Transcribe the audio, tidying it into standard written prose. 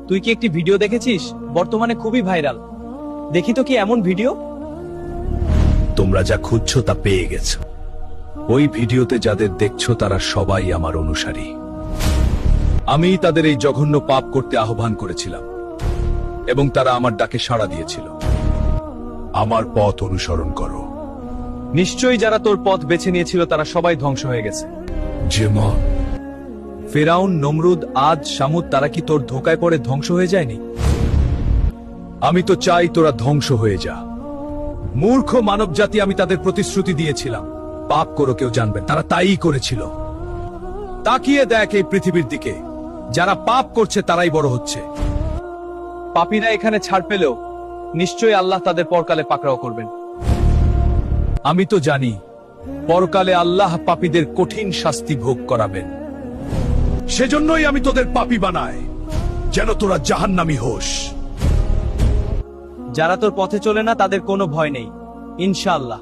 তুই কি একটি ভিডিও দেখেছিস? বর্তমানে খুবই ভাইরাল। দেখি তো কি এমন ভিডিও? তোমরা যা খুঁজছো তা পেয়ে গেছো। ওই ভিডিওতে যাদের দেখছো তারা সবাই আমার অনুসারী। আমি তাদের এই জঘন্য পাপ করতে আহ্বান করেছিলাম এবং তারা আমার ডাকে সাড়া দিয়েছিল। আমার পথ অনুসরণ করো। নিশ্চয়ই যারা তোর পথ বেছে নিয়েছিল তারা সবাই ধ্বংস হয়ে গেছে। যেমন ফেরাউন, নমরুদ, আদ, শামুদ, তারা কি তোর ধোকায় পড়ে ধ্বংস হয়ে যায়নি? আমি তো চাই তোরা ধ্বংস হয়ে যা। মূর্খ মানব জাতি, আমি তাদের প্রতিশ্রুতি দিয়েছিলাম পাপ করো কেউ জানবে, তারা তাই করেছিল। তাকিয়ে দেখ এই পৃথিবীর দিকে, যারা পাপ করছে তারাই বড় হচ্ছে। পাপীরা এখানে ছাড় পেলেও নিশ্চয়ই আল্লাহ তাদের পরকালে পাকড়াও করবেন। আমি তো জানি পরকালে আল্লাহ পাপীদের কঠিন শাস্তি ভোগ করাবেন। সেজন্যই আমি তোদের পাপী বানাই, যেন তোরা জাহান্নামী হোস। যারা তোর পথে চলে না তাদের কোনো ভয় নেই, ইনশাআল্লাহ।